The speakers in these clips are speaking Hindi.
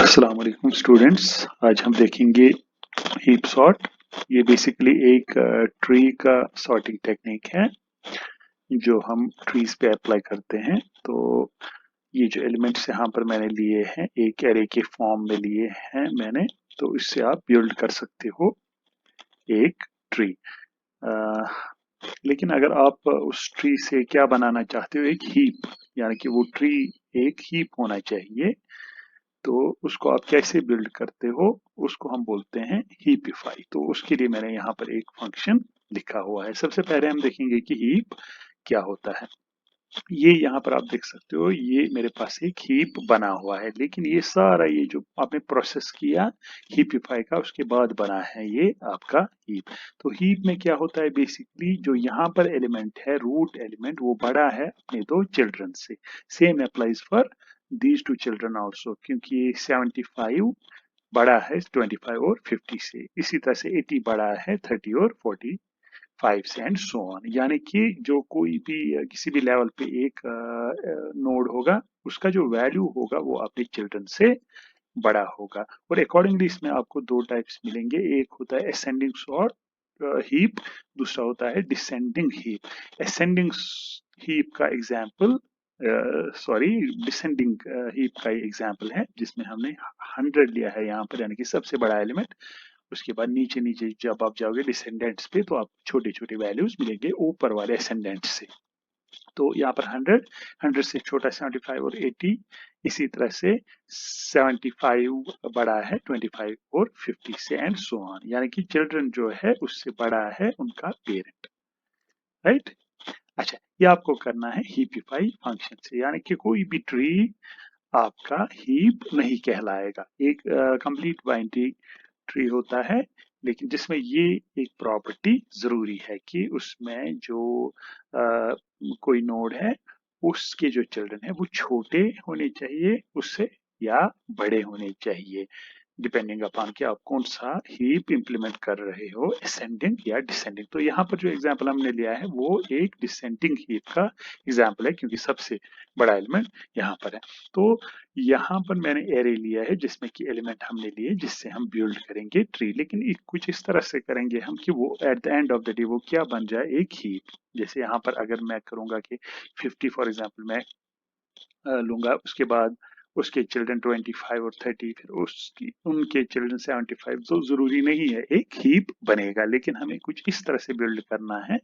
अस्सलाम वालेकुम स्टूडेंट्स। आज हम देखेंगे हीप सॉर्ट। ये बेसिकली एक ट्री का सॉर्टिंग टेक्निक है जो हम ट्रीज पे अप्लाई करते हैं। तो ये जो एलिमेंट्स यहाँ पर मैंने लिए हैं एक एरे के फॉर्म में लिए हैं मैंने, तो इससे आप बिल्ड कर सकते हो एक ट्री। लेकिन अगर आप उस ट्री से क्या बनाना चाहते हो, एक हीप, यानी कि वो ट्री एक हीप होना चाहिए। तो उसको आप कैसे बिल्ड करते हो, उसको हम बोलते हैं हीपिफाई। तो उसके लिए मैंने यहाँ पर एक फंक्शन लिखा हुआ है। सबसे पहले हम देखेंगे कि हीप क्या होता है। ये यहाँ पर आप देख सकते हो, ये मेरे पास एक हीप बना हुआ है, लेकिन ये सारा ये जो आपने प्रोसेस किया हीपिफाई का, उसके बाद बना है ये आपका हीप। तो हीप में क्या होता है, बेसिकली जो यहाँ पर एलिमेंट है, रूट एलिमेंट, वो बड़ा है अपने दो चिल्ड्रन से। Same applies for these two children also, क्योंकि 75 बड़ा है 25 और 50 से, इसी तरह से 80 बड़ा है 30 और 45 से, एंड सो ऑन। यानी कि जो कोई भी किसी भी लेवल पे एक नोड होगा, उसका जो वैल्यू होगा वो अपने चिल्ड्रन से बड़ा होगा। और अकॉर्डिंगली इसमें आपको दो टाइप्स मिलेंगे, एक होता है असेंडिंग सॉर्ट हीप, दूसरा होता है डिसेंडिंग हीप। असेंडिंग हीप का एग्जाम्पल, सॉरी, डिसेंडिंग हीप का एग्जाम्पल है जिसमें हमने 100 लिया है यहाँ पर, यानी कि सबसे बड़ा एलिमेंट। उसके बाद नीचे नीचे जब आप जाओगे डिसेंडेंट्स पे, तो आप छोटे छोटे वैल्यूज मिलेंगे ऊपर वाले असेंडेंट से। तो यहाँ पर 100 से छोटा 75 और 80, इसी तरह से 75 बड़ा है 25 और 50 से, एंड सो ऑन। यानी कि चिल्ड्रन जो है उससे बड़ा है उनका पेरेंट, राइट। अच्छा, ये आपको करना है हीपिफाई फंक्शन से, यानी कि कोई भी ट्री आपका हीप नहीं कहलाएगा। एक कंप्लीट बाइनरी ट्री होता है, लेकिन जिसमें ये एक प्रॉपर्टी जरूरी है कि उसमें जो कोई नोड है, उसके जो चिल्ड्रन है वो छोटे होने चाहिए उससे या बड़े होने चाहिए, डिपेंडिंग अपॉन कि आप कौन सा हीप इंप्लीमेंट कर रहे हो, असेंडिंग या डिसेंडिंग। तो यहाँ पर जो एग्जांपल हमने लिया है वो एक डिसेंडिंग हीप का एग्जांपल है, क्योंकि सबसे बड़ा एलिमेंट यहाँ पर है। तो यहाँ पर मैंने एरे लिया है जिसमें कि एलिमेंट हमने लिए जिससे हम बिल्ड करेंगे ट्री, लेकिन कुछ इस तरह से करेंगे हम कि वो at the end of the day वो क्या बन जाए, एक हीप। जैसे यहाँ पर अगर मैं करूंगा कि 50 फॉर एग्जाम्पल मैं लूंगा, उसके बाद उसके चिल्ड्रन 25 और 30, फिर उसकी उनके चिल्ड्रन 75, तो जरूरी नहीं है एक हीप बनेगा, लेकिन हमें कुछ इस तरह से बिल्ड करना है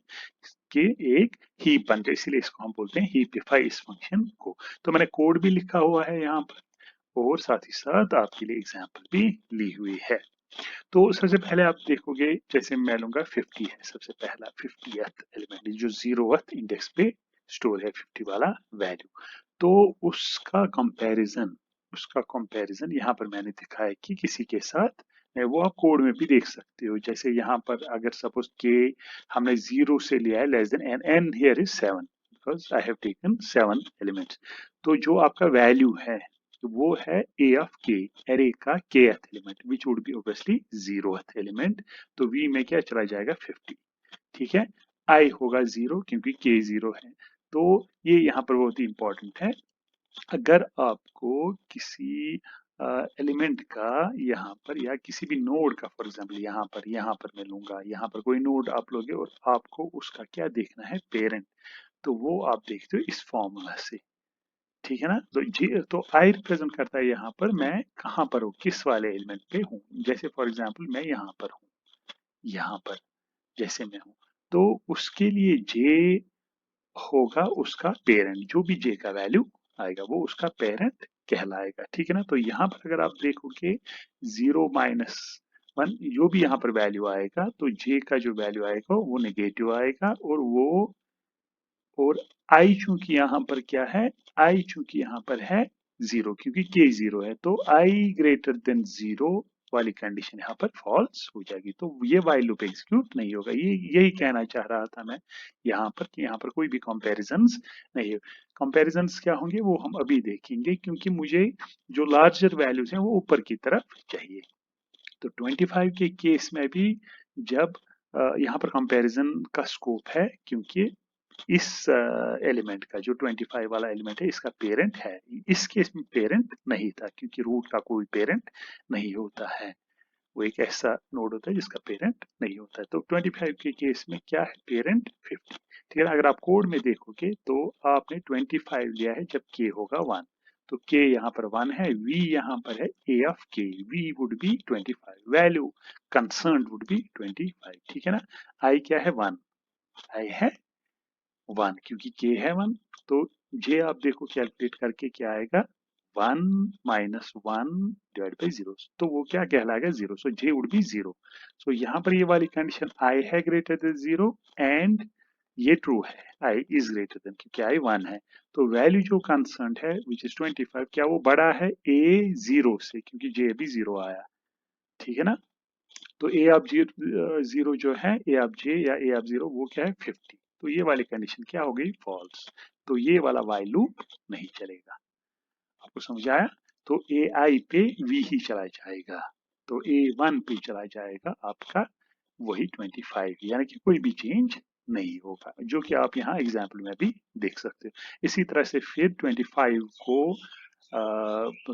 कि एक हीप बन जाए, इसीलिए इसको हम बोलते हैं हीपिफाई इस फंक्शन को। तो मैंने कोड भी लिखा हुआ है यहाँ पर, और साथ ही साथ आपके लिए एग्जाम्पल भी ली हुई है। तो सबसे पहले आप देखोगे, जैसे मैं लूंगा 50 है सबसे पहला 50th एलिमेंट, जो 0th इंडेक्स पे स्टोर है 50 वाला वैल्यू। तो उसका कंपैरिजन यहाँ पर मैंने दिखा है कि किसी के साथ, वो आप कोड में भी देख सकते हो। जैसे यहाँ पर अगर सपोज के हमने 0 से लिया है less than n, n here is 7 because I have taken 7 elements. तो जो आपका वैल्यू है वो है ए ऑफ के, एरे का kth element, which would be obviously 0th element. तो वी में क्या चला जाएगा 50, ठीक है। आई होगा 0 क्योंकि के 0 है। तो ये यहाँ पर बहुत ही इंपॉर्टेंट है। अगर आपको किसी एलिमेंट का यहाँ पर, या किसी भी नोड का, फॉर एग्जांपल यहाँ पर मैं लूंगा, यहाँ पर कोई नोड आप लोगे और आपको उसका क्या देखना है, पेरेंट, तो वो आप देखते हो इस फॉर्मूला से, ठीक है ना। तो जी, तो आई रिप्रेजेंट करता है यहाँ पर मैं कहाँ पर हूँ, किस वाले एलिमेंट पे हूँ। जैसे फॉर एग्जांपल मैं यहाँ पर हूँ, यहाँ पर जैसे मैं हूँ, तो उसके लिए जे होगा उसका पेरेंट, जो भी जे का वैल्यू आएगा वो उसका पेरेंट कहलाएगा, ठीक है ना। तो यहाँ पर अगर आप देखोगे 0 - 1 जो भी यहाँ पर वैल्यू आएगा, तो जे का जो वैल्यू आएगा वो नेगेटिव आएगा, और आई चूंकि यहाँ पर क्या है, आई चूंकि यहाँ पर है 0, क्योंकि के 0 है, तो आई ग्रेटर देन 0 वाली कंडीशन यहाँ पर फॉल्स हो जाएगी। तो ये वाइल लूप एग्जीक्यूट नहीं होगा। ये यही कहना चाह रहा था मैं यहाँ पर, कि यहाँ पर कोई भी कंपैरिजंस नहीं है। कंपैरिजंस क्या होंगे वो हम अभी देखेंगे, क्योंकि मुझे जो लार्जर वैल्यूज हैं वो ऊपर की तरफ चाहिए। तो 25 के केस में भी जब यहाँ पर कंपैरिजन का स्कोप है, क्योंकि इस एलिमेंट का जो 25 वाला एलिमेंट है इसका पेरेंट है। इस केस में पेरेंट नहीं था क्योंकि रूट का कोई पेरेंट नहीं होता है, वो एक ऐसा नोड होता है जिसका पेरेंट नहीं होता है। तो 25 के केस में क्या है, पेरेंट 50। ठीक है, अगर आप कोड में देखोगे तो आपने 25 लिया है जब k होगा 1, तो k यहाँ पर 1 है, v यहाँ पर है a of k, v would be 25, value concern would be 25। ठीक है ना, i क्या है 1, i है 1 क्योंकि k है 1। तो j आप देखो कैलकुलेट करके क्या आएगा, 1 माइनस 1 डिवाइड बाई 0, तो वो क्या कहलाएगा 0, सो j वुड बी 0। सो यहाँ पर ये वाली कंडीशन i है ग्रेटर देन 0 एंड ये ट्रू है, i इज ग्रेटर देन, क्योंकि i 1 है। तो वैल्यू जो कंसर्न है विच इज 25, क्या वो बड़ा है a 0 से, क्योंकि j अभी 0 आया। ठीक है ना, तो ए ऑफ जीरो जो है, ए ऑफ जे या ए ऑफ 0 वो क्या है 50। तो ये वाली कंडीशन क्या हो गई, फॉल्स। तो ये वाला वाइल लूप नहीं चलेगा। आपको समझ आया, तो ए आई पे वी ही चला जाएगा, तो ए 1 पे चला जाएगा आपका वही 25, यानी कि कोई भी चेंज नहीं होगा, जो कि आप यहाँ एग्जाम्पल में भी देख सकते हो। इसी तरह से फिर 25 को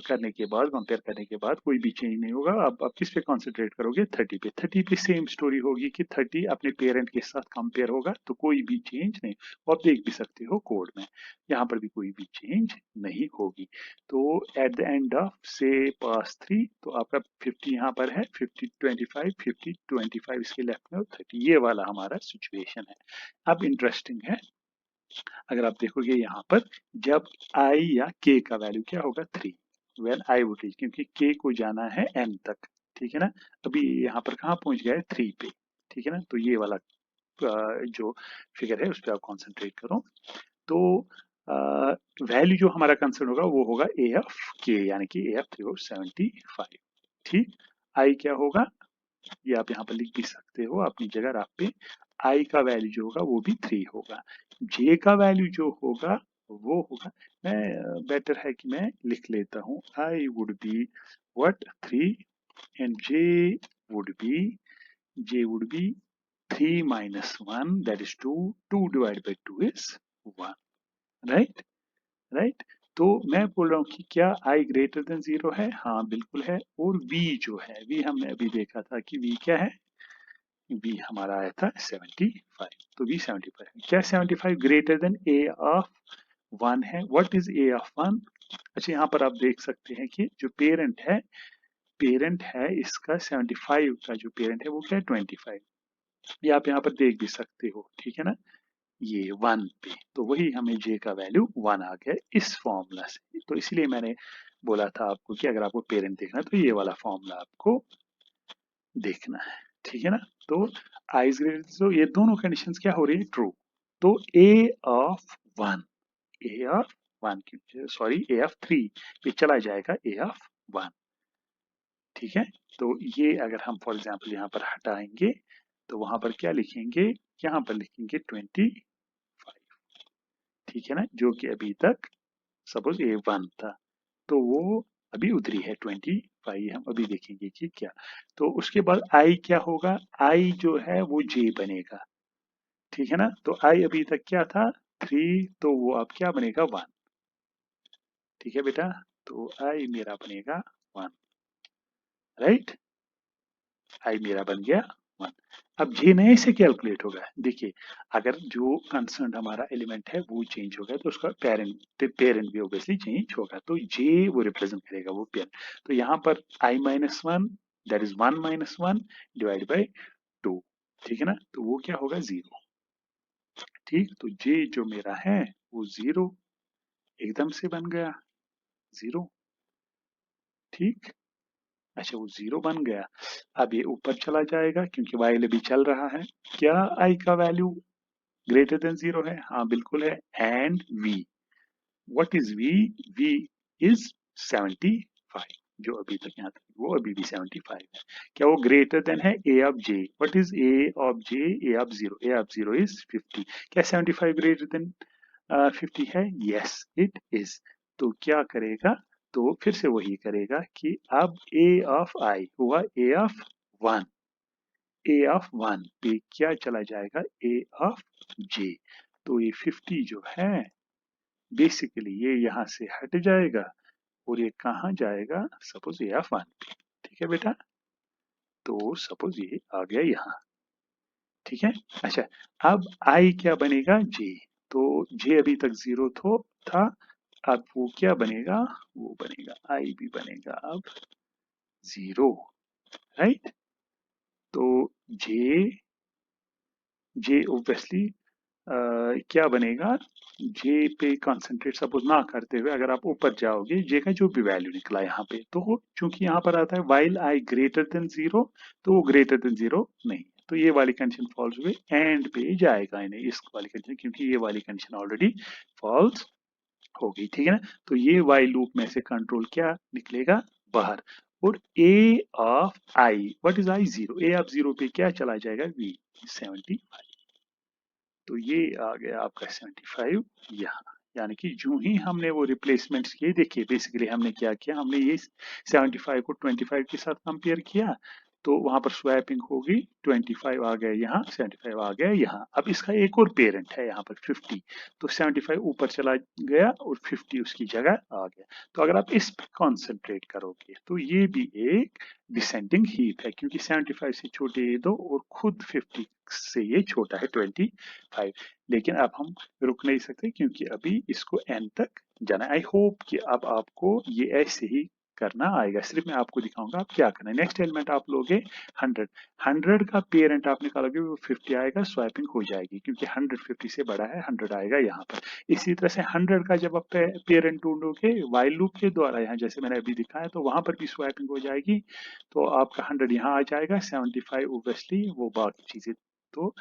करने के बाद, कंपेयर करने के बाद कोई भी चेंज नहीं होगा। अब किस पे कॉन्सेंट्रेट करोगे, 30 पे। 30 पे सेम स्टोरी होगी कि 30 अपने पेरेंट के साथ कंपेयर होगा, तो कोई भी चेंज नहीं। आप देख भी सकते हो कोड में, यहाँ पर भी कोई भी चेंज नहीं होगी। तो एट द एंड ऑफ से पास 3, तो आपका 50 यहाँ पर है, 50 25 50 25 इसके लेफ्ट में और 30, ये वाला हमारा सिचुएशन है। अब इंटरेस्टिंग है, अगर आप देखोगे यहाँ पर जब i या k का वैल्यू क्या होगा 3, वेन i वुड रीच, क्योंकि k को जाना है n तक। ठीक है ना, अभी यहाँ पर कहाँ पहुंच गया है 3 पे। ठीक है ना, तो ये वाला जो फिगर है उस पर आप कॉन्सेंट्रेट करो। तो वैल्यू जो हमारा कंसर्न होगा वो होगा ए ऑफ के, यानी कि ए ऑफ 375। ठीक, आई क्या होगा, ये आप यहाँ पर लिख भी सकते हो अपनी जगह राह पे। आई का वैल्यू जो होगा वो भी 3 होगा। जे का वैल्यू जो होगा वो होगा, मैं बेटर है कि मैं लिख लेता हूँ, आई would be what 3 and J would be 3 minus 1, that is 2, 2 divided by 2 is 1, right? Right, तो मैं बोल रहा हूँ कि क्या i ग्रेटर देन 0 है, हाँ बिल्कुल है। और v जो है, v हमने अभी देखा था कि v क्या है, v हमारा आया था 75, तो v 75 है। क्या 75 ग्रेटर देन a ऑफ 1 है, व्हाट इज a ऑफ 1। अच्छा, यहाँ पर आप देख सकते हैं कि जो पेरेंट है इसका 75 का जो पेरेंट है वो क्या है 25, ये आप यहाँ पर देख भी सकते हो। ठीक है ना, ये 1 पे, तो वही हमें j का वैल्यू 1 आ गया इस फॉर्मूला से। तो इसलिए मैंने बोला था आपको कि अगर आपको पेरेंट देखना है तो ये वाला फॉर्मूला आपको देखना है। ठीक है ना, तो i इज ग्रेटर, तो ये दोनों कंडीशंस क्या हो रही है, ट्रू। तो a of 1, a of 1 sorry a of 3 ये चला जाएगा a ऑफ 1। ठीक है, तो ये अगर हम फॉर एग्जाम्पल यहाँ पर हटाएंगे तो वहां पर क्या लिखेंगे, यहाँ पर लिखेंगे 25। ठीक है ना, जो कि अभी तक सपोज ए 1 था, तो वो अभी उतरी है 25, हम अभी देखेंगे कि क्या। तो उसके बाद आई क्या होगा, आई जो है वो जे बनेगा। ठीक है ना, तो आई अभी तक क्या था 3, तो वो अब क्या बनेगा 1। ठीक है बेटा, तो आई मेरा बनेगा 1, राइट, आई मेरा बन गया 1। अब जे नए से कैलकुलेट होगा। देखिए, अगर जो कंसर्न हमारा एलिमेंट है वो चेंज हो गया तो उसका पेरेंट भी ऑब्वियसली चेंज होगा, तो जे वो रिप्रेजेंट करेगा वो पेरेंट। तो यहाँ पर I minus 1, that is 1 minus 1 divide by 2। ठीक है ना, तो वो क्या होगा 0। ठीक, तो जे जो मेरा है वो 0 एकदम से बन गया 0। ठीक, अच्छा वो 0 बन गया। अब ये ऊपर चला जाएगा क्योंकि वाइल अभी चल रहा है। क्या आई का वैल्यू ग्रेटर देन 0 है, हाँ बिल्कुल है। And v, what is v, v is 75, जो अभी तक यहाँ तक वो अभी भी 75 है। क्या वो ग्रेटर देन है a of j, what is a of j, a of 0, a of 0 is 50। क्या 75 ग्रेटर देन 50 है, यस इट इज। तो क्या करेगा, तो फिर से वही करेगा कि अब a ऑफ i हुआ a ऑफ 1, a ऑफ 1 पे क्या चला जाएगा, a ऑफ j। तो ये 50 जो है बेसिकली ये यहाँ से हट जाएगा और ये कहाँ जाएगा, सपोज ये F1, ठीक है बेटा। तो सपोज ये आ गया यहाँ, ठीक है। अच्छा, अब I क्या बनेगा, J। तो J अभी तक 0 था, अब वो क्या बनेगा, वो बनेगा I भी बनेगा अब 0, राइट। तो J ऑब्वियसली क्या बनेगा, J पे कंसंट्रेट सपोज ना करते हुए अगर आप ऊपर जाओगे, J का जो भी वैल्यू निकला यहाँ पे, तो चूंकि यहाँ पर आता है while I ग्रेटर देन 0, तो वो ग्रेटर देन 0 नहीं, तो ये वाली कंडीशन फॉल्स हुई, एंड पे जाएगा नहीं इस वाली कंडीशन, क्योंकि ये वाली कंडीशन ऑलरेडी फॉल्स हो गई, ठीक है ना। तो ये while लूप में से कंट्रोल क्या निकलेगा, बाहर। और A of I, what is I, 0, A of 0 पे क्या चला जाएगा, V 75। तो ये आ गया आपका 75 यहाँ, यानी कि जो ही हमने वो रिप्लेसमेंट्स किए, देखिए बेसिकली हमने क्या किया, हमने ये 75 को 25 के साथ कंपेयर किया, तो वहां पर स्वैपिंग होगी, 25 आ गया यहाँ, 75 आ गया यहाँ। अब इसका एक और पेरेंट है यहाँ पर 50, तो 75 ऊपर चला गया और 50 उसकी जगह आ गया। तो अगर आप इस पर कॉन्सेंट्रेट करोगे तो ये भी एक डिसेंडिंग हीप है, क्योंकि 75 से छोटे ये दो और खुद 50 से ये छोटा है 25। लेकिन अब हम रुक नहीं सकते, क्योंकि अभी इसको एंड तक जाना है। आई होप कि अब आपको ये ऐसे ही करना आएगा, सिर्फ मैं आपको दिखाऊंगा आप क्या करना है। नेक्स्ट एलिमेंट आप लोगे 100, 100 का पेरेंट आप निकालोगे वो 50 आएगा, स्वैपिंग हो जाएगी, क्योंकि 100 50 से बड़ा है, 100 आएगा यहाँ पर। इसी तरह से 100 का जब आप पेरेंट ढूंढोगे वाइल लूप के द्वारा, यहाँ जैसे मैंने अभी दिखाया, तो वहां पर भी स्वैपिंग हो जाएगी, तो आपका 100 यहाँ आ जाएगा, 75 ओब्वियसली वो बाकी चीजें तो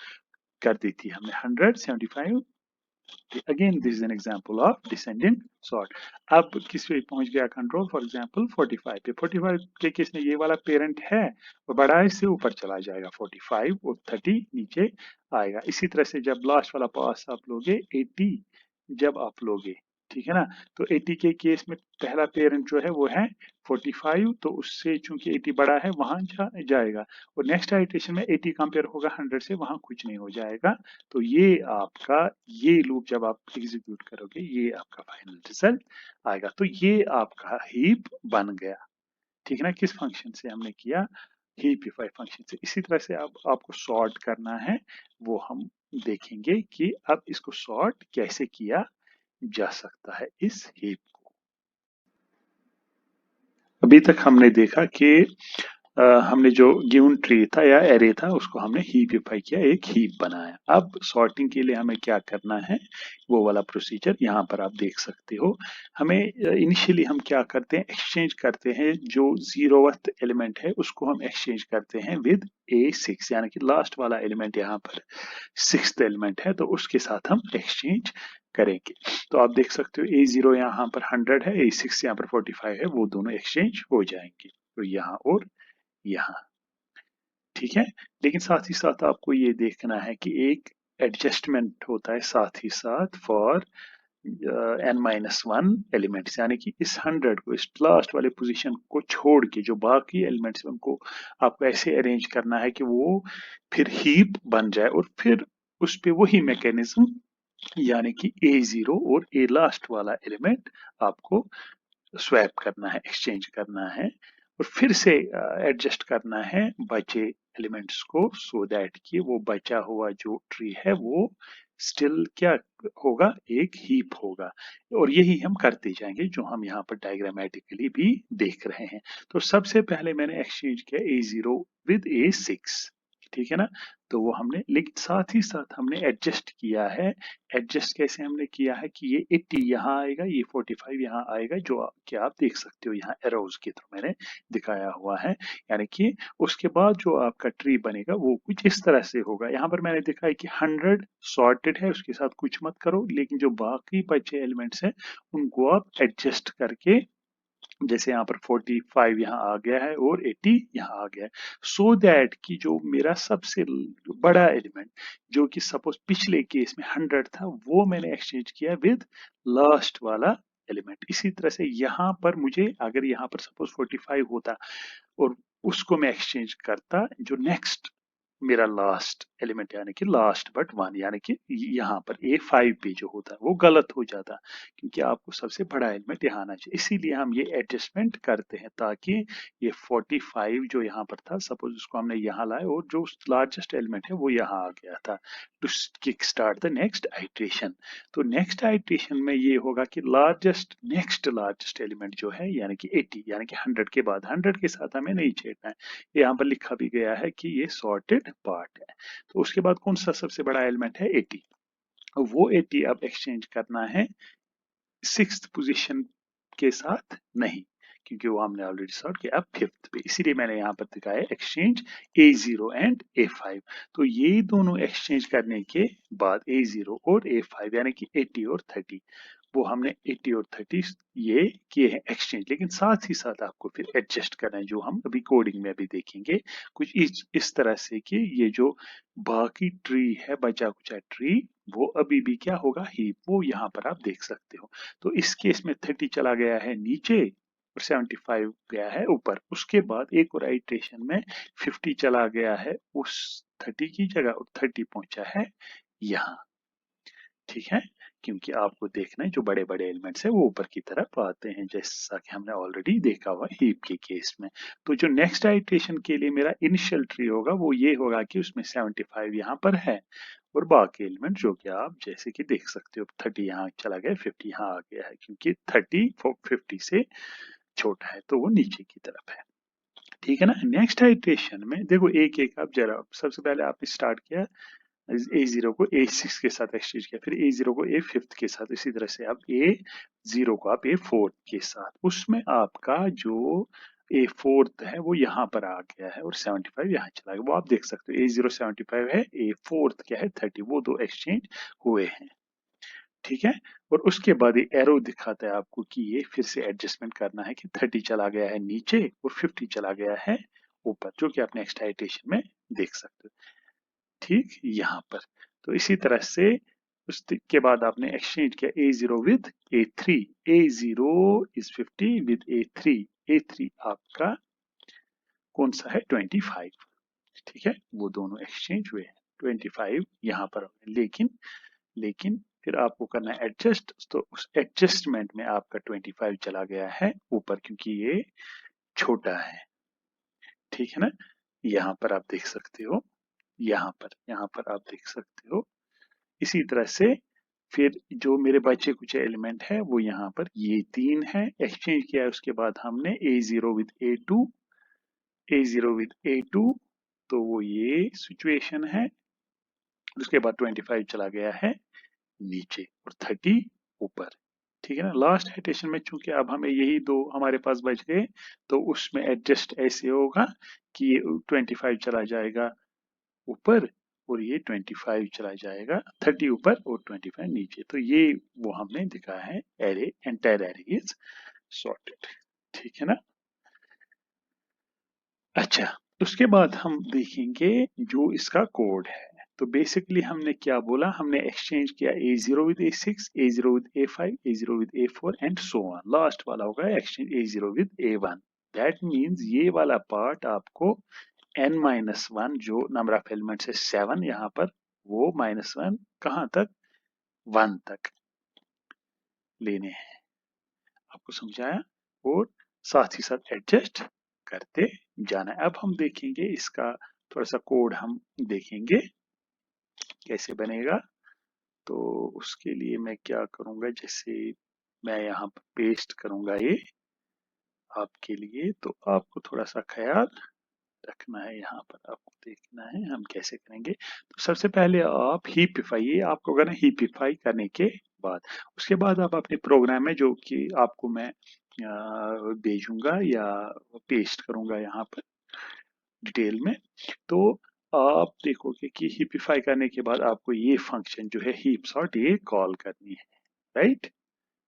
कर दी थी हमने, 175। Again this is an example of descending sort. अब किस पे पहुंच गया कंट्रोल, फॉर एग्जांपल 45 पे। 45 के केस में ये वाला पेरेंट है वो बड़ा है, से ऊपर चला जाएगा 45 और 30 नीचे आएगा। इसी तरह से जब लास्ट वाला पास आप लोगे 80, जब आप लोगे, ठीक है ना, तो 80 के केस में पहला पेरेंट जो है वो है 45, तो उससे चूंकि 80 बड़ा है वहां जाएगा, और नेक्स्ट आइटरेशन में 80 कंपेयर होगा 100 से, वहां कुछ नहीं हो जाएगा। तो ये आपका, ये लूप जब आप एग्जीक्यूट करोगे ये आपका फाइनल रिजल्ट आएगा। तो ये आपका हीप बन गया, ठीक है ना। किस फंक्शन से हमने किया, हीपिफाई फंक्शन से। इसी तरह से अब आपको सॉर्ट करना है, वो हम देखेंगे कि अब इसको सॉर्ट कैसे किया जा सकता है इस हीप को। अभी तक हमने देखा कि हमने जो गिवन ट्री था या एरे था उसको हमने हीपिफाई किया, एक हीप बनाया। अब सॉर्टिंग के लिए हमें क्या करना है, वो वाला प्रोसीजर यहाँ पर आप देख सकते हो। हमें इनिशियली हम क्या करते हैं, एक्सचेंज करते हैं, जो 0th एलिमेंट है उसको हम एक्सचेंज करते हैं विद A6, यानी कि लास्ट वाला एलिमेंट यहाँ पर 6th एलिमेंट है, तो उसके साथ हम एक्सचेंज करेंगे। तो आप देख सकते हो A0 यहाँ पर 100 है, A6 यहाँ पर 45 है, वो दोनों एक्सचेंज हो जाएंगे, तो यहाँ और यहाँ, ठीक है। लेकिन साथ ही साथ आपको ये देखना है कि एक एडजस्टमेंट होता है साथ ही साथ फॉर n-1 एलिमेंट्स, यानी कि इस 100 को, इस लास्ट वाले पोजीशन को छोड़ के जो बाकी एलिमेंट्स हैं उनको आपको ऐसे अरेंज करना है कि वो फिर हीप बन जाए, और फिर उस पे वही मैकेनिज्म, यानी कि A0 और A लास्ट वाला एलिमेंट आपको स्वैप करना है, एक्सचेंज करना है, और फिर से एडजस्ट करना है बचे एलिमेंट्स को, सो दैट कि वो बचा हुआ जो ट्री है वो स्टिल क्या होगा, एक हीप होगा। और यही हम करते जाएंगे, जो हम यहाँ पर डायग्रामेटिकली भी देख रहे हैं। तो सबसे पहले मैंने एक्सचेंज किया A0 विद A6, ठीक है ना। तो वो हमने, लेकिन साथ ही साथ हमने एडजस्ट किया है। एडजस्ट कैसे हमने किया है कि ये 80 यहाँ आएगा, ये 45 यहाँ आएगा, जो कि आप देख सकते हो यहाँ एरोज के थ्रू मैंने दिखाया हुआ है। यानी कि उसके बाद जो आपका ट्री बनेगा वो कुछ इस तरह से होगा। यहाँ पर मैंने दिखाया कि 100 सॉर्टेड है, उसके साथ कुछ मत करो, लेकिन जो बाकी बचे एलिमेंट्स हैं उनको आप एडजस्ट करके, जैसे यहाँ पर 45 यहाँ आ गया है और 80 यहाँ आ गया है, सो दैट कि जो मेरा सबसे बड़ा एलिमेंट, जो कि सपोज पिछले केस में 100 था, वो मैंने एक्सचेंज किया विद लास्ट वाला एलिमेंट। इसी तरह से यहाँ पर मुझे, अगर यहाँ पर सपोज 45 होता और उसको मैं एक्सचेंज करता जो नेक्स्ट मेरा लास्ट एलिमेंट यानी कि लास्ट बट वन, यानी कि यहाँ पर A5 पे जो होता है वो गलत हो जाता है, क्योंकि आपको सबसे बड़ा एलिमेंट यहाँ आना चाहिए। इसीलिए हम ये एडजस्टमेंट करते हैं ताकि ये 45 जो यहाँ पर था, सपोज उसको हमने यहाँ लाया और जो लार्जेस्ट एलिमेंट है वो यहाँ आ गया था, to kick start the next iteration. तो नेक्स्ट आइट्रेशन में ये होगा कि नेक्स्ट लार्जेस्ट एलिमेंट जो है यानी कि 80, यानी कि 100 के बाद 100 के साथ हमें नहीं छेड़ना है। यहाँ पर लिखा भी गया है कि ये सॉर्टेड पार्ट है। तो उसके बाद कौन सा सबसे बड़ा एलिमेंट है? 80। वो 80 अब एक्सचेंज करना है 6th पोजीशन के साथ नहीं, क्योंकि वो हमने ऑलरेडी सॉर्ट किया। अब 5th पे, इसीलिए मैंने यहाँ पर दिखाया एक्सचेंज A0 एंड A5। तो ये दोनों एक्सचेंज करने के बाद A0 और A5 यानी कि 80 और 30, वो हमने 80 और 30 ये किए हैं एक्सचेंज। लेकिन साथ ही साथ आपको फिर एडजस्ट करना है, जो हम अभी कोडिंग में भी देखेंगे कुछ इस तरह से कि ये जो बाकी ट्री है, बचा कुचा ट्री, वो अभी भी क्या होगा? हीप। वो यहाँ पर आप देख सकते हो। तो इस केस में 30 चला गया है नीचे और 75 गया है ऊपर। उसके बाद एक और आइट्रेशन में 50 चला गया है उस 30 की जगह और 30 पहुंचा है यहाँ। ठीक है, क्योंकि आपको देखना है जो बड़े बड़े एलिमेंट्स है वो ऊपर की तरफ आते हैं, जैसा कि हमने ऑलरेडी देखा हुआ हीप के केस में। तो जो नेक्स्ट आइट्रेशन के लिए मेरा इनिशियल ट्री होगा वो ये होगा कि उसमें 75 यहाँ पर है और बाकी एलिमेंट जो कि आप जैसे कि देख सकते हो 30 यहाँ चला गया, 50 यहाँ आ गया है, क्योंकि 30 50 से छोटा है तो वो नीचे की तरफ है। ठीक है ना। नेक्स्ट आइट्रेशन में देखो एक एक आप जरा, सबसे पहले आपने स्टार्ट किया A0 को A6 के साथ एक्सचेंज किया, फिर A0 को A5 के साथ, इसी तरह से अब A0 को आप A4 के साथ, उसमें आपका जो A4 है वो यहाँ पर आ गया है और 75 यहाँ चला गया। वो आप देख सकते हो A0 75 है, A4 क्या है 30, वो दो एक्सचेंज हुए हैं। ठीक है, और उसके बाद ये एरो दिखाता है आपको कि ये फिर से एडजस्टमेंट करना है कि 30 चला गया है नीचे और 50 चला गया है ऊपर, जो कि आप नेक्स्ट आइट्रेशन में देख सकते हो। ठीक, यहाँ पर। तो इसी तरह से उसके बाद आपने एक्सचेंज किया A0 with A3, A0 is 50 with A3, A3 आपका कौन सा है? 25। ठीक है, वो दोनों एक्सचेंज हुए हैं, 25 यहाँ पर। लेकिन फिर आपको करना है एडजस्ट, तो उस एडजस्टमेंट में आपका 25 चला गया है ऊपर, क्योंकि ये छोटा है। ठीक है ना, यहाँ पर आप देख सकते हो, यहाँ पर आप देख सकते हो। इसी तरह से फिर जो मेरे बचे कुछ एलिमेंट है वो यहाँ पर ये 3 है, एक्सचेंज किया है। उसके बाद हमने A0 with A2, A0 with A2, तो वो ये सिचुएशन है। उसके बाद 25 चला गया है नीचे और 30 ऊपर। ठीक है ना। लास्ट आइट्रेशन में चूंकि अब हमें यही दो हमारे पास बच गए, तो उसमें एडजस्ट ऐसे होगा कि ये 25 चला जाएगा ऊपर और ये 25 चला जाएगा, 30 ऊपर और 25 नीचे। तो ये वो हमने दिखाया है, array entire array is sorted. ठीक है ना। अच्छा, उसके बाद हम देखेंगे जो इसका कोड है। तो बेसिकली हमने क्या बोला? हमने एक्सचेंज किया A0 with A6, A0 with A5, A0 with A4 and so on. Last वाला होगा exchange A0 with A1। That means ये वाला पार्ट आपको n-1 जो नंबर ऑफ एलिमेंट्स है 7 यहाँ पर, वो -1 कहाँ तक? 1 तक लेने हैं। आपको समझाया, और साथ ही साथ एडजस्ट करते जाना है। अब हम देखेंगे इसका थोड़ा सा कोड, हम देखेंगे कैसे बनेगा। तो उसके लिए मैं क्या करूंगा, जैसे मैं यहाँ पर पेस्ट करूंगा ये आपके लिए, तो आपको थोड़ा सा ख्याल रखना है। यहाँ पर आपको देखना है हम कैसे करेंगे। तो सबसे पहले आप हीपिफाई, ये आपको करना है हीपिफाई करने के बाद, उसके बाद आप अपने प्रोग्राम में जो कि आपको मैं भेजूंगा या पेस्ट करूंगा यहाँ पर डिटेल में, तो आप देखोगे कि हीपिफाई करने के बाद आपको ये फंक्शन जो है हीप सॉर्ट, ये कॉल करनी है। राइट,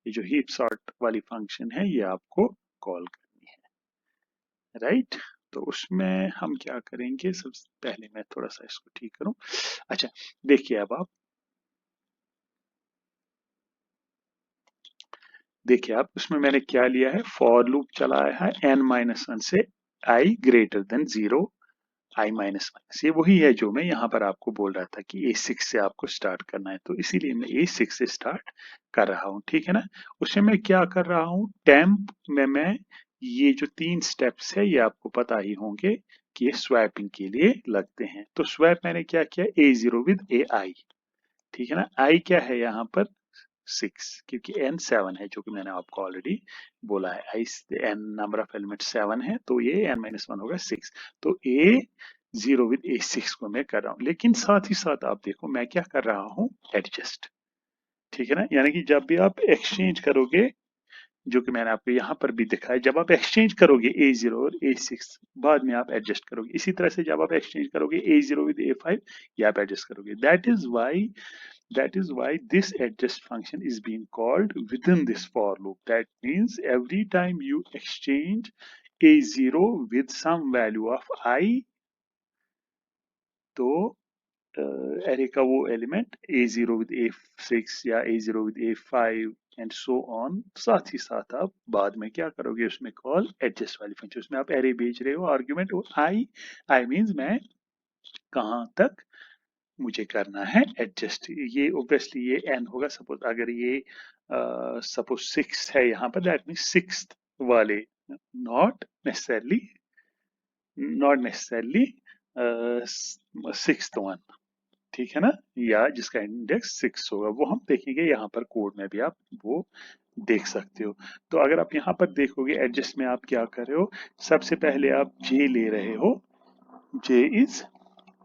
ये जो हीप सॉर्ट वाली फंक्शन है ये आपको कॉल करनी है। राइट, तो उसमें हम क्या करेंगे, सबसे पहले मैं थोड़ा सा इसको ठीक करूं। अच्छा, देखिए अब आप देखिए, आप उसमें मैंने क्या लिया है, फॉर लूप चलाया है n-1 से i greater than 0, i minus minus, ये वही है जो मैं यहाँ पर आपको बोल रहा था कि A6 से आपको स्टार्ट करना है, तो इसीलिए मैं A6 से स्टार्ट कर रहा हूँ, ठीक है ना। उसमें मैं क्या कर रहा हूँ, टेम्प में मैं ये जो 3 स्टेप्स है ये आपको पता ही होंगे कि ये स्वैपिंग के लिए लगते हैं। तो स्वैप मैंने क्या किया, A0 विद AI, ठीक है ना। I क्या है यहाँ पर 6, क्योंकि n 7 है जो कि मैंने आपको ऑलरेडी बोला है, I n number of element 7 है, तो ये n-1 होगा 6। तो A0 विद A6 को मैं कर रहा हूँ, लेकिन साथ ही साथ आप देखो मैं क्या कर रहा हूँ, एडजस्ट, ठीक है ना। यानी कि जब भी आप एक्सचेंज करोगे, जो कि मैंने आपको यहाँ पर भी दिखाया, जब आप एक्सचेंज करोगे A0 और A6, बाद में आप एडजस्ट करोगे। इसी तरह से जब आप एक्सचेंज करोगे A0 विद A5, ये आप एडजस्ट करोगे। That is why this adjust function is being called within this for loop. That means every time you exchange A0 with some value of I, तो एरे का वो एलिमेंट A0 विद A6 या A0 with A5 and so on, साथ ही साथ आप बाद में क्या करोगे, उसमें कॉल एडजस्ट वाली फंक्शन, उसमें आप एरे भेज रहे हो आर्ग्यूमेंट, और आई मींस मैं कहाँ तक मुझे करना है एडजस्ट। ये ऑब्वियसली ये n होगा, सपोज अगर ये सपोज 6 है यहाँ पर, दैट मीन्स 6th वाले, not necessarily not necessarily 6th one, ठीक है ना, या जिसका इंडेक्स 6 होगा, वो हम देखेंगे यहाँ पर कोड में भी, आप वो देख सकते हो। तो अगर आप यहाँ पर देखोगे एडजस्ट में आप क्या कर रहे हो, सबसे पहले आप j ले रहे हो, j इज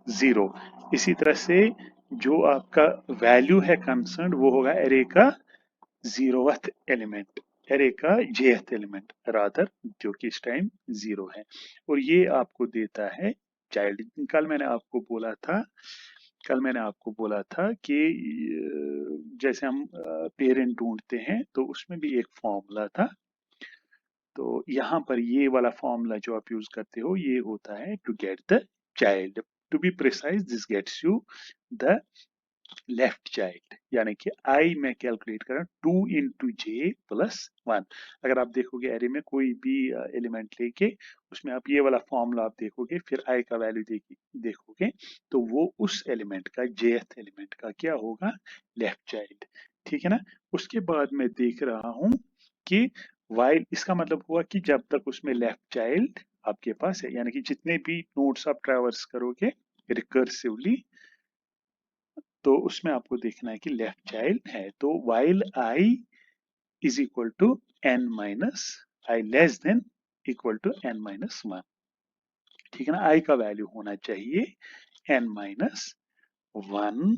0। इसी तरह से जो आपका वैल्यू है कंसर्न, वो होगा एरे का 0th एलिमेंट, एरे का jth एलिमेंट रादर, जो कि इस टाइम 0 है, और ये आपको देता है चाइल्ड। कल मैंने आपको बोला था कि जैसे हम पेरेंट ढूंढते हैं तो उसमें भी एक फॉर्मूला था, तो यहाँ पर ये वाला फॉर्मूला जो आप यूज करते हो ये होता है to get the child, to be precise this gets you the left child, यानी कि आई में कैलकुलेट करें 2 इंटू जे प्लस 1। अगर आप देखोगे एरे में कोई भी एलिमेंट लेके उसमें आप ये वाला फॉर्मूला आप देखोगे, फिर आई का वैल्यू देखोगे, तो वो उस एलिमेंट का, जेथ एलिमेंट का क्या होगा, लेफ्ट चाइल्ड, ठीक है ना। उसके बाद मैं देख रहा हूं कि वाइल, इसका मतलब हुआ कि जब तक उसमें लेफ्ट चाइल्ड आपके पास है, यानी कि जितने भी नोड्स आप ट्रैवर्स करोगे रिकर्सिवली, तो उसमें आपको देखना है कि लेफ्ट चाइल्ड है। तो while i is equal to n minus i less than equal to n minus 1, ठीक है ना। आई का वैल्यू होना चाहिए n माइनस 1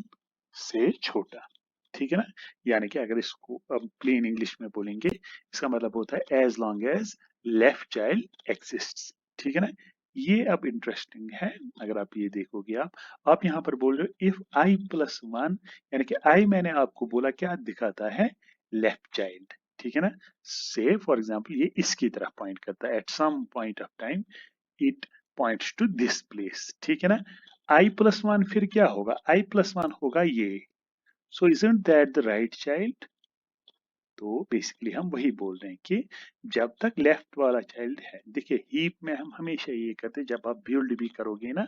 से छोटा, ठीक है ना। यानी कि अगर इसको अब प्लेन इंग्लिश में बोलेंगे, इसका मतलब होता है as long as left child exists, ठीक है ना। ये अब इंटरेस्टिंग है, अगर आप ये देखोगे, आप यहाँ पर बोल रहे हो इफ आई प्लस 1, यानी कि आई मैंने आपको बोला क्या दिखाता है, लेफ्ट चाइल्ड, ठीक है ना। से फॉर एग्जाम्पल ये इसकी तरफ पॉइंट करता है, at some point of time it points to this place, ठीक है ना। आई प्लस 1 फिर क्या होगा, आई प्लस 1 होगा ये, सो isn't that the right child? तो बेसिकली हम वही बोल रहे हैं कि जब तक लेफ्ट वाला चाइल्ड है, देखिए हीप में हम हमेशा ये करते हैं, जब आप बिल्ड भी करोगे ना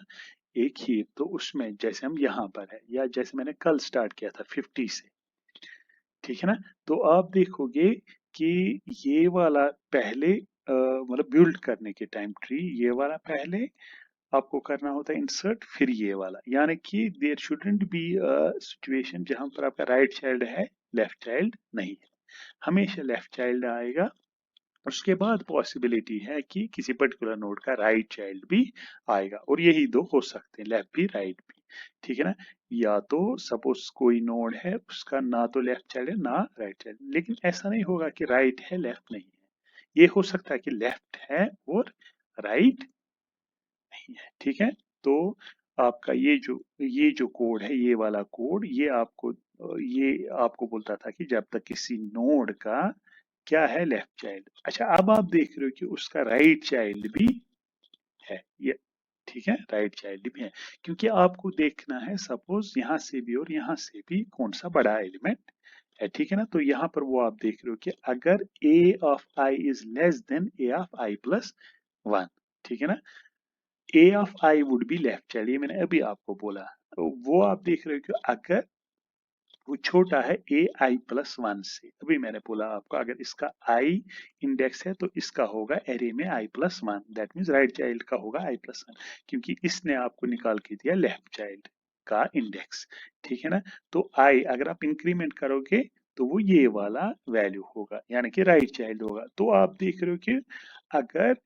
एक हीप, तो उसमें जैसे हम यहाँ पर है, या जैसे मैंने कल स्टार्ट किया था 50 से, ठीक है ना, तो आप देखोगे कि ये वाला पहले मतलब बिल्ड करने के टाइम ट्री, ये वाला पहले आपको करना होता है इंसर्ट, फिर ये वाला, यानी कि there shouldn't be a situation जहां पर आपका राइट चाइल्ड है, लेफ्ट चाइल्ड नहीं है, हमेशा लेफ्ट चाइल्ड आएगा। उसके बाद पॉसिबिलिटी है कि किसी पर्टिकुलर नोड का राइट चाइल्ड भी आएगा, और यही दो हो सकते हैं, लेफ्ट भी राइट भी, ठीक है ना। या तो सपोज कोई नोड है उसका ना तो लेफ्ट चाइल्ड है ना राइट चाइल्ड, लेकिन ऐसा नहीं होगा कि राइट है लेफ्ट नहीं है, ये हो सकता है कि लेफ्ट है और राइट नहीं है, ठीक है। तो आपका ये जो कोड है, ये वाला कोड, ये आपको बोलता था कि जब तक किसी नोड का क्या है, लेफ्ट चाइल्ड। अच्छा, अब आप देख रहे हो कि उसका राइट चाइल्ड भी है, ये ठीक है, राइट चाइल्ड भी है, क्योंकि आपको देखना है सपोज यहाँ से भी और यहाँ से भी कौन सा बड़ा एलिमेंट है, ठीक है ना। तो यहाँ पर वो आप देख रहे हो कि अगर a of i is less than a of i plus 1, ठीक है ना, A of I would be left child, ये मैंने अभी आपको बोला। तो वो आप देख रहे हो कि अगर वो छोटा है ए आई प्लस वन से, अभी मैंने बोला आपको अगर इसका आई इंडेक्स है तो इसका होगा एरे में I plus one, that means right child का होगा आई प्लस वन, क्योंकि इसने आपको निकाल के दिया लेफ्ट चाइल्ड का इंडेक्स। ठीक है ना। तो आई अगर आप इंक्रीमेंट करोगे तो वो ये वाला वैल्यू होगा, यानी कि राइट चाइल्ड होगा। तो आप देख रहे हो कि अगर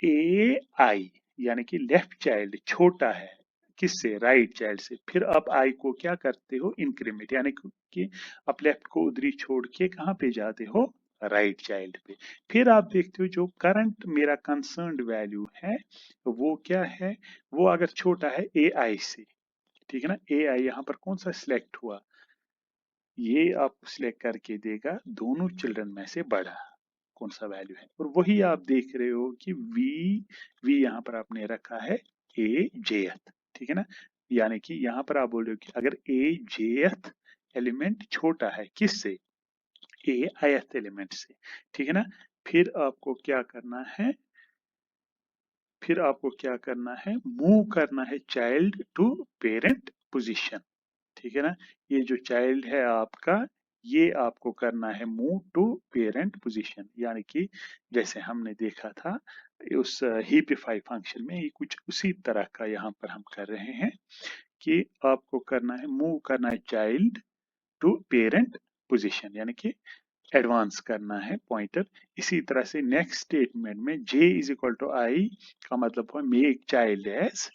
ए आई यानी कि लेफ्ट चाइल्ड छोटा है किससे, राइट चाइल्ड से, फिर आप आई को क्या करते हो, इंक्रीमेंट, यानी कि आप लेफ्ट को उधरी छोड़ के कहाँ पे जाते हो, राइट चाइल्ड पे। फिर आप देखते हो जो करंट मेरा कंसर्न्ड वैल्यू है वो क्या है, वो अगर छोटा है ए आई से, ठीक है ना, ए आई यहाँ पर कौन सा सिलेक्ट हुआ, ये आपको सिलेक्ट करके देगा दोनों चिल्ड्रन में से बड़ा कौन सा वैल्यू है। और वही आप देख रहे हो कि वी यहाँ पर आपने रखा है ए जेथ, ठीक है ना, यानी कि यहाँ पर आप बोल रहे हो कि अगर ए जेथ एलिमेंट छोटा है किससे, ए आयथ एलिमेंट से, ठीक है ना। फिर आपको क्या करना है, फिर आपको क्या करना है, मूव करना है चाइल्ड टू पेरेंट पोजीशन, ठीक है ना। ये जो चाइल्ड है आपका, ये आपको करना है मूव टू पेरेंट पोजीशन, यानी कि जैसे हमने देखा था उस हीपिफाई फंक्शन में, ये कुछ उसी तरह का यहाँ पर हम कर रहे हैं कि आपको करना है, मूव करना है चाइल्ड टू पेरेंट पोजीशन, यानी कि एडवांस करना है पॉइंटर। इसी तरह से नेक्स्ट स्टेटमेंट में j is equal to i का मतलब है make child as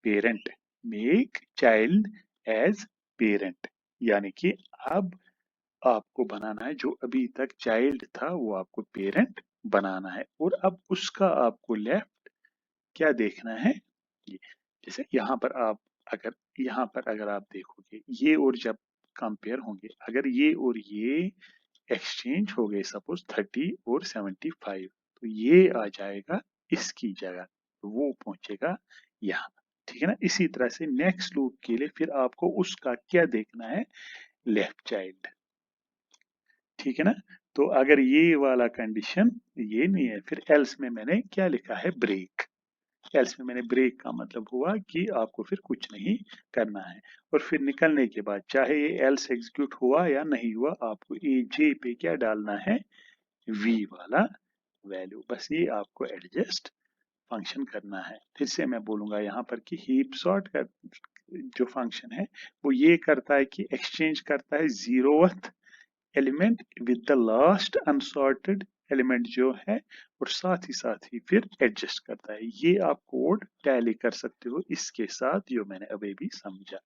parent, make child as parent, यानी कि अब आपको बनाना है जो अभी तक चाइल्ड था वो आपको पेरेंट बनाना है, और अब उसका आपको लेफ्ट क्या देखना है, ये जैसे यहाँ पर आप अगर यहाँ पर अगर आप देखोगे ये और जब कंपेयर होंगे, अगर ये और ये एक्सचेंज हो गए सपोज 30 और 75, तो ये आ जाएगा इसकी जगह, तो वो पहुंचेगा यहाँ, ठीक है ना। इसी तरह से नेक्स्ट लूप के लिए फिर आपको उसका क्या देखना है, लेफ्ट चाइल्ड, ठीक है ना। तो अगर ये वाला कंडीशन ये नहीं है, फिर एल्स में मैंने क्या लिखा है, ब्रेक, एल्स में मैंने ब्रेक का मतलब हुआ कि आपको फिर कुछ नहीं करना है, और फिर निकलने के बाद चाहे ये एल्स एग्जीक्यूट हुआ या नहीं हुआ, आपको ए जे पे क्या डालना है, वी वाला वैल्यू, बस ये आपको एडजस्ट फंक्शन करना है। फिर से मैं बोलूंगा यहाँ पर कि हीप सॉर्ट का जो फंक्शन है वो ये करता है कि एक्सचेंज करता है zeroth element with the last unsorted element जो है, और साथ ही फिर एडजस्ट करता है। ये आप कोड टैली कर सकते हो इसके साथ जो मैंने अभी भी समझा।